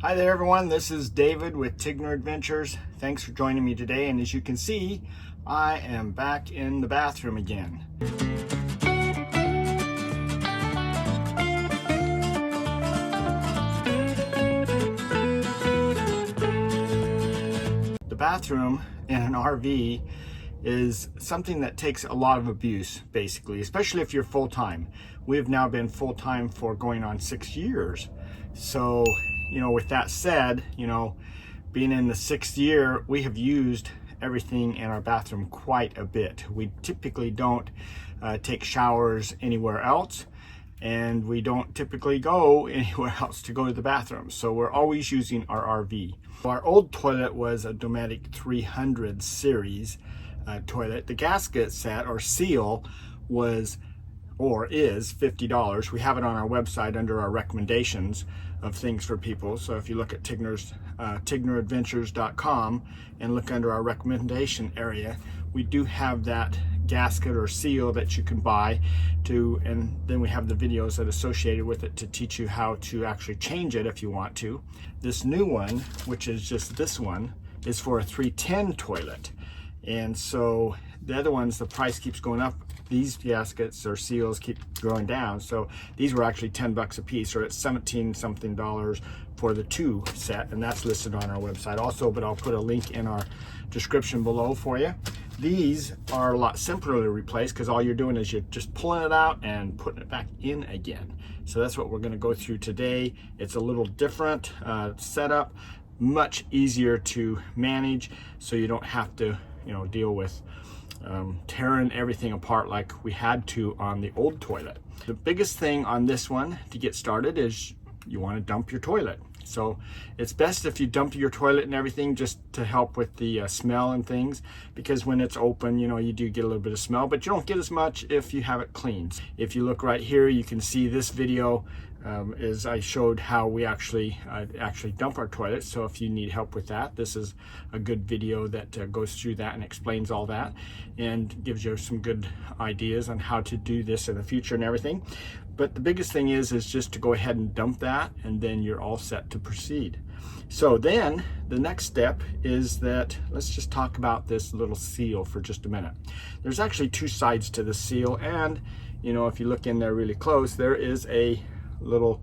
Hi there everyone, this is David with Tigner Adventures. Thanks for joining me today, and as you can see, I am back in the bathroom again. The bathroom in an RV is something that takes a lot of abuse, basically, especially if you're full-time. We have now been full-time for going on 6 years. So, with that said, being in the 6th year, we have used everything in our bathroom quite a bit. We typically don't take showers anywhere else, and we don't typically go anywhere else to go to the bathroom. So we're always using our RV. Our old toilet was a Dometic 300 series toilet. The gasket set or seal is $50. We have it on our website under our recommendations of things for people. So if you look at tigneradventures.com and look under our recommendation area, we do have that gasket or seal that you can buy and then we have the videos that are associated with it to teach you how to actually change it if you want to. This new one, which is just this one, is for a 310 toilet. And so the other ones, the price keeps going up. These gaskets or seals keep going down. So these were actually 10 bucks a piece, or it's 17 something dollars for the 2 set, and that's listed on our website also, but I'll put a link in our description below for you. These are a lot simpler to replace because all you're doing is you're just pulling it out and putting it back in again. So that's what we're going to go through today. It's a little different setup, much easier to manage, so you don't have to deal with tearing everything apart like we had to on the old toilet. The biggest thing on this one to get started is you want to dump your toilet. So it's best if you dump your toilet and everything just to help with the smell and things, because when it's open, you do get a little bit of smell, but you don't get as much if you have it cleaned. If you look right here, you can see this video is I showed how we actually dump our toilet. So if you need help with that, this is a good video that goes through that and explains all that and gives you some good ideas on how to do this in the future and everything. But the biggest thing is just to go ahead and dump that, and then you're all set to proceed. So then the next step is that let's just talk about this little seal for just a minute. There's actually 2 sides to the seal, and if you look in there really close, there is a little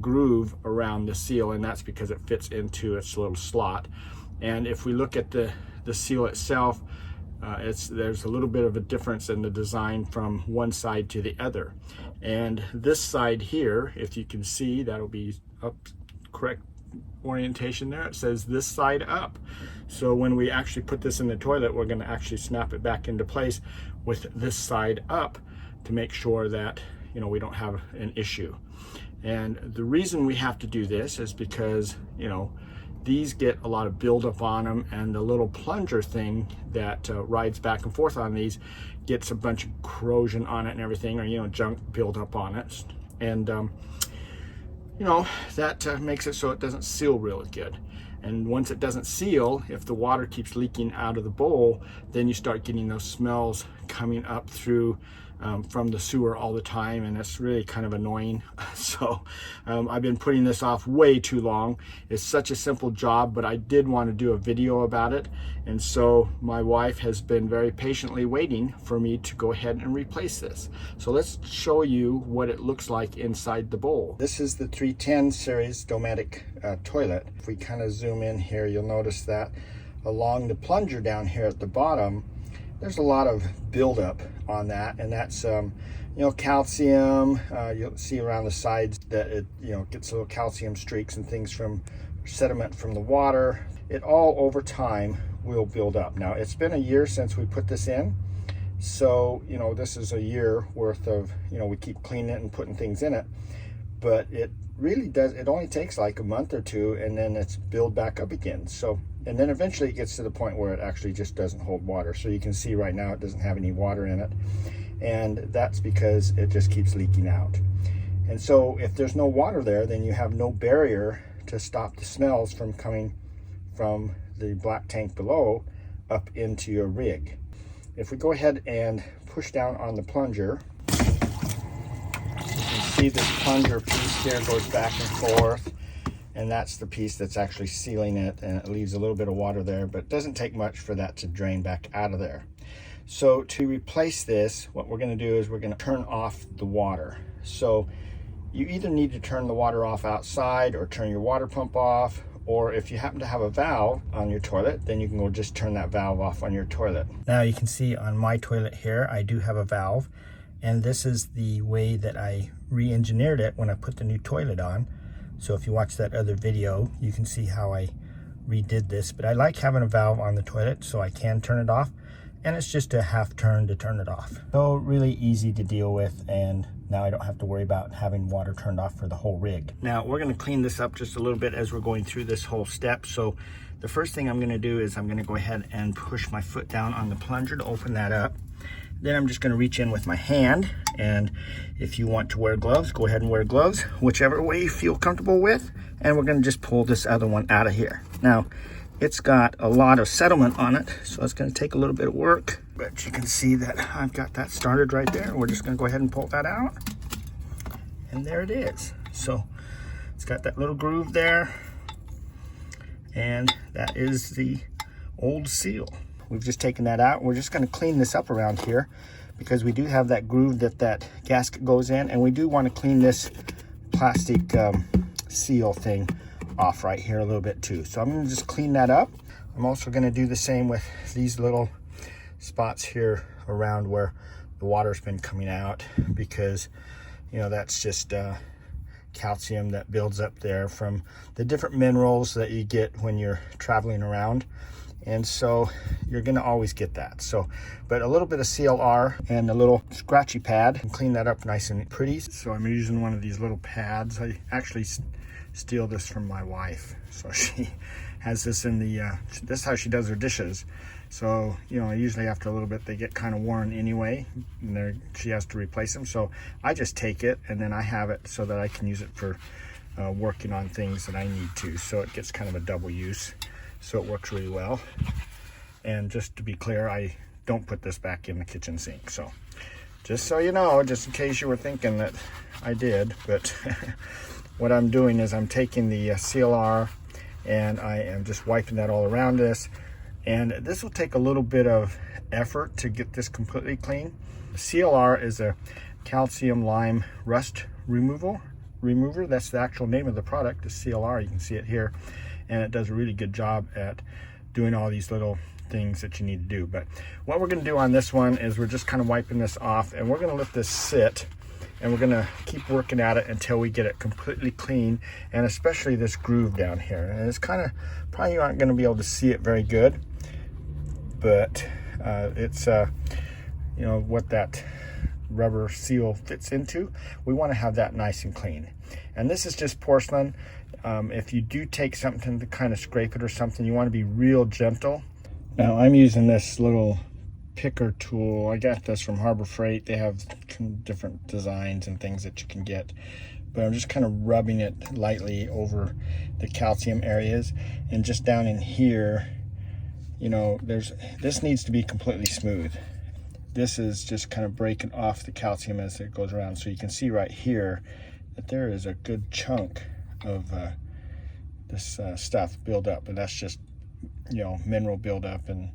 groove around the seal, and that's because it fits into its little slot. And if we look at the seal itself, there's a little bit of a difference in the design from one side to the other. And this side here, if you can see, that'll be up, correct orientation there. It says this side up. So when we actually put this in the toilet, we're going to actually snap it back into place with this side up to make sure that we don't have an issue. And the reason we have to do this is because these get a lot of buildup on them, and the little plunger thing that rides back and forth on these gets a bunch of corrosion on it and everything, or junk buildup on it, and that makes it so it doesn't seal really good. And once it doesn't seal, if the water keeps leaking out of the bowl, then you start getting those smells coming up through from the sewer all the time, and it's really kind of annoying. So I've been putting this off way too long. It's such a simple job, but I did want to do a video about it, and so my wife has been very patiently waiting for me to go ahead and replace this. So let's show you what it looks like inside the bowl. This is the 310 series Dometic toilet. If we kind of zoom in here, you'll notice that along the plunger down here at the bottom, there's a lot of buildup on that, and that's calcium. You'll see around the sides that it gets little calcium streaks and things from sediment from the water. It all over time will build up. Now it's been a year since we put this in, so this is a year worth of we keep cleaning it and putting things in it, but it really does, it only takes like a month or 2, and then it's build back up again. So, and then eventually it gets to the point where it actually just doesn't hold water. So you can see right now it doesn't have any water in it, and that's because it just keeps leaking out. And so if there's no water there, then you have no barrier to stop the smells from coming from the black tank below up into your rig. If we go ahead and push down on the plunger, you can see this plunger piece here goes back and forth, and that's the piece that's actually sealing it, and it leaves a little bit of water there, but it doesn't take much for that to drain back out of there. So to replace this, what we're going to do is we're going to turn off the water. So you either need to turn the water off outside or turn your water pump off, or if you happen to have a valve on your toilet, then you can go just turn that valve off on your toilet. Now you can see on my toilet here, I do have a valve, and this is the way that I re-engineered it when I put the new toilet on. So if you watch that other video, you can see how I redid this, but I like having a valve on the toilet so I can turn it off, and it's just a half turn to turn it off. So really easy to deal with, and now I don't have to worry about having water turned off for the whole rig. Now we're gonna clean this up just a little bit as we're going through this whole step. So the first thing I'm gonna do is I'm gonna go ahead and push my foot down on the plunger to open that up. Then I'm just gonna reach in with my hand, and if you want to wear gloves, go ahead and wear gloves, whichever way you feel comfortable with. And we're gonna just pull this other one out of here. Now, it's got a lot of settlement on it, so it's going to take a little bit of work, but you can see that I've got that started right there. We're just going to go ahead and pull that out, and there it is. So it's got that little groove there, and that is the old seal. We've just taken that out. We're just going to clean this up around here because we do have that groove that gasket goes in, and we do want to clean this plastic seal thing off right here a little bit too. So I'm going to just clean that up. I'm also going to do the same with these little spots here around where the water's been coming out, because you know that's just calcium that builds up there from the different minerals that you get when you're traveling around, and so you're going to always get that. So but a little bit of CLR and a little scratchy pad and clean that up nice and pretty. So I'm using one of these little pads. I actually steal this from my wife, so she has this in the this is how she does her dishes. So you know, usually after a little bit they get kind of worn anyway, and she has to replace them. So I just take it and then I have it so that I can use it for working on things that I need to, so it gets kind of a double use, so it works really well. And just to be clear, I don't put this back in the kitchen sink, so just so you know, just in case you were thinking that I did. But what I'm doing is I'm taking the CLR and I am just wiping that all around this. And this will take a little bit of effort to get this completely clean. The CLR is a calcium lime rust remover. That's the actual name of the product, the CLR. You can see it here. And it does a really good job at doing all these little things that you need to do. But what we're going to do on this one is we're just kind of wiping this off, and we're going to let this sit. And we're gonna keep working at it until we get it completely clean, and especially this groove down here. And it's kind of, probably you aren't gonna be able to see it very good, but it's you know what that rubber seal fits into. We want to have that nice and clean. And this is just porcelain. If you do take something to kind of scrape it or something, you want to be real gentle. Now I'm using this little picker tool. I got this from Harbor Freight. They have different designs and things that you can get, but I'm just kind of rubbing it lightly over the calcium areas, and just down in here, you know, this needs to be completely smooth. This is just kind of breaking off the calcium as it goes around. So you can see right here that there is a good chunk of this stuff build up, and that's just, you know, mineral buildup and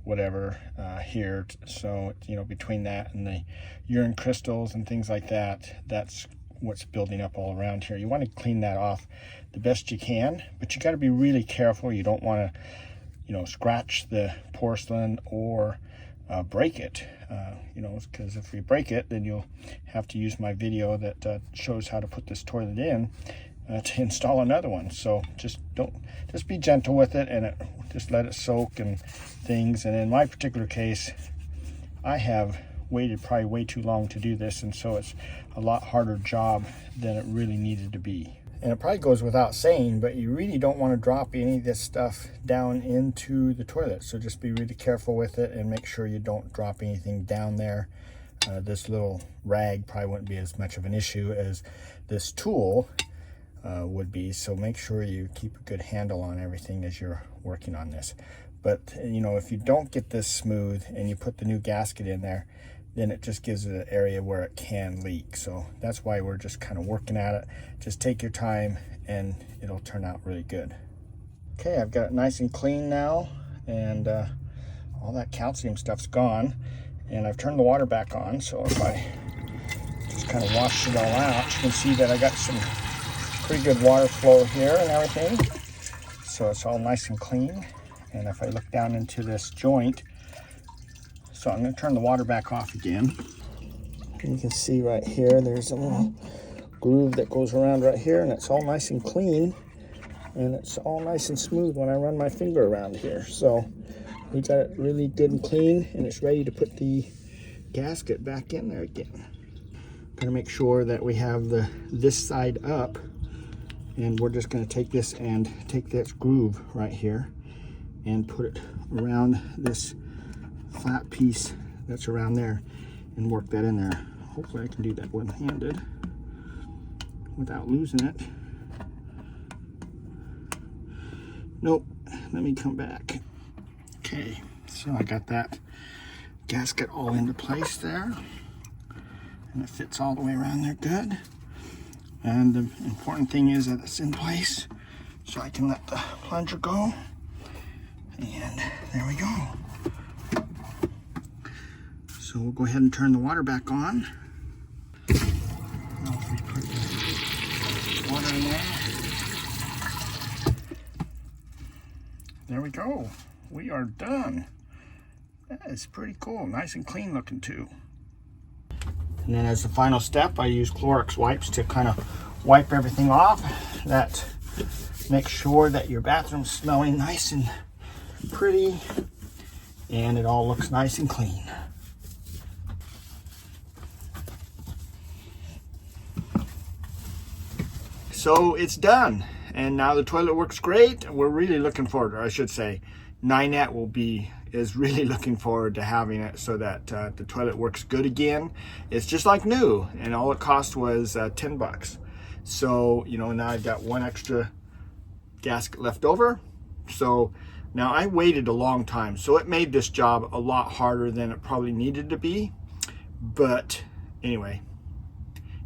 whatever here. So you know, between that and the urine crystals and things like that, that's what's building up all around here. You want to clean that off the best you can, but you got to be really careful. You don't want to, you know, scratch the porcelain or break it, you know, because if we break it, then you'll have to use my video that shows how to put this toilet in to install another one. So just be gentle with it, and just let it soak and things. And in my particular case, I have waited probably way too long to do this, and so it's a lot harder job than it really needed to be. And it probably goes without saying, but you really don't want to drop any of this stuff down into the toilet. So just be really careful with it and make sure you don't drop anything down there. This little rag probably wouldn't be as much of an issue as this tool would be. So make sure you keep a good handle on everything as you're working on this. But you know, if you don't get this smooth and you put the new gasket in there, then it just gives it an area where it can leak. So that's why we're just kind of working at it. Just take your time and it'll turn out really good. Okay, I've got it nice and clean now, and all that calcium stuff's gone, and I've turned the water back on. So if I just kind of wash it all out, you can see that I got some pretty good water flow here and everything. So it's all nice and clean. And if I look down into this joint, so I'm going to turn the water back off again. And you can see right here, there's a little groove that goes around right here, and it's all nice and clean. And it's all nice and smooth when I run my finger around here. So we got it really good and clean, and it's ready to put the gasket back in there again. Gotta make sure that we have this side up, and we're just gonna take this and take this groove right here and put it around this flat piece that's around there and work that in there. Hopefully I can do that one-handed without losing it. Nope, let me come back. Okay, so I got that gasket all into place there, and it fits all the way around there good. And the important thing is that it's in place, so I can let the plunger go. And there we go. So we'll go ahead and turn the water back on. Now if we put the water in there. There we go. We are done. That is pretty cool. Nice and clean looking too. And then as the final step, I use Clorox wipes to kind of wipe everything off. That makes sure that your bathroom's smelling nice and pretty, and it all looks nice and clean. So it's done. And now the toilet works great. We're really looking forward, or I should say, Ninette is really looking forward to having it so that the toilet works good again. It's just like new, and all it cost was 10 bucks. So, you know, now I've got one extra gasket left over. So now I waited a long time, so it made this job a lot harder than it probably needed to be. But anyway,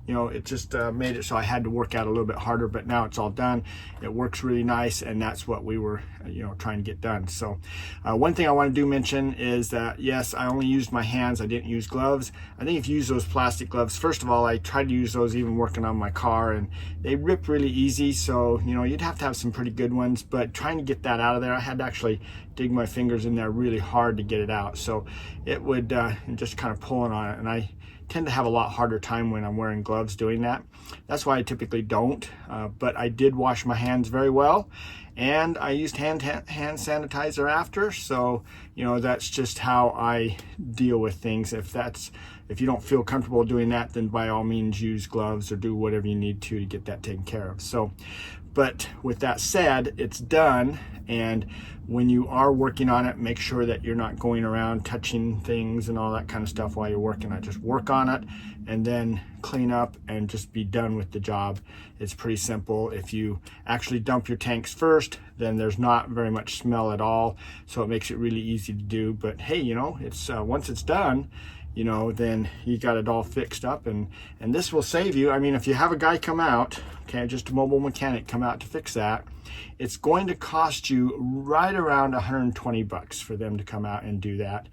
you know, it just made it so I had to work out a little bit harder, but now it's all done. It works really nice, and that's what we were, you know, trying to get done. So one thing I want to mention is that, yes, I only used my hands. I didn't use gloves. I think if you use those plastic gloves, first of all, I tried to use those even working on my car, and they rip really easy. So, you know, you'd have to have some pretty good ones, but trying to get that out of there, I had to actually dig my fingers in there really hard to get it out. So it would just kind of pulling on it, and I tend to have a lot harder time when I'm wearing gloves doing that. That's why I typically don't, but I did wash my hands very well, and I used hand sanitizer after. So, you know, that's just how I deal with things. If you don't feel comfortable doing that, then by all means use gloves or do whatever you need to get that taken care of. So, but with that said, it's done. And when you are working on it, make sure that you're not going around touching things and all that kind of stuff while you're working on it. Just work on it and then clean up and just be done with the job. It's pretty simple. If you actually dump your tanks first, then there's not very much smell at all. So it makes it really easy to do. But hey, you know, it's once it's done, you know, then you got it all fixed up, and this will save you. I mean, if you have a guy come out, okay, just a mobile mechanic come out to fix that, it's going to cost you right around 120 bucks for them to come out and do that.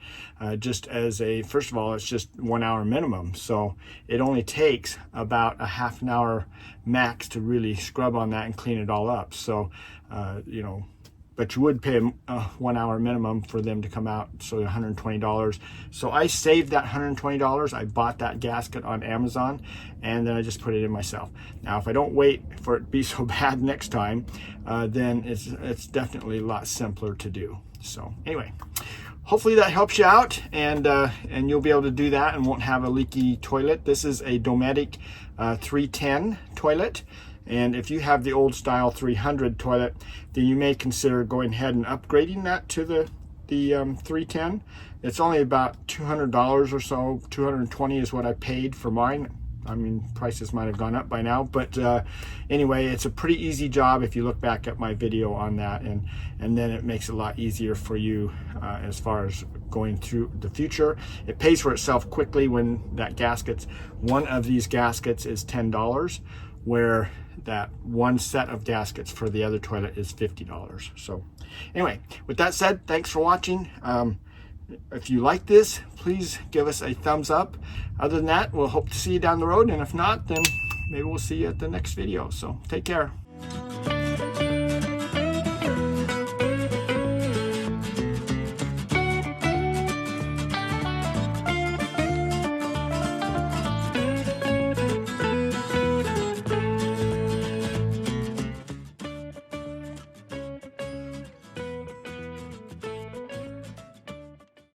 Just as first of all, it's just 1 hour minimum. So it only takes about a half an hour max to really scrub on that and clean it all up. So, you know, but you would pay a 1 hour minimum for them to come out, so $120. So I saved that $120. I bought that gasket on Amazon, and then I just put it in myself. Now, if I don't wait for it to be so bad next time, then it's definitely a lot simpler to do. So anyway, hopefully that helps you out, and you'll be able to do that and won't have a leaky toilet. This is a Dometic 310 toilet. And if you have the old style 300 toilet, then you may consider going ahead and upgrading that to the 310. It's only about $200 or so. $220 is what I paid for mine. I mean, prices might have gone up by now, but anyway, it's a pretty easy job if you look back at my video on that, and then it makes it a lot easier for you as far as going through the future. It pays for itself quickly when that gaskets, one of these gaskets is $10, where that one set of gaskets for the other toilet is $50. So anyway, with that said, thanks for watching. If you like this, please give us a thumbs up. Other than that, we'll hope to see you down the road, and if not, then maybe we'll see you at the next video. So take care.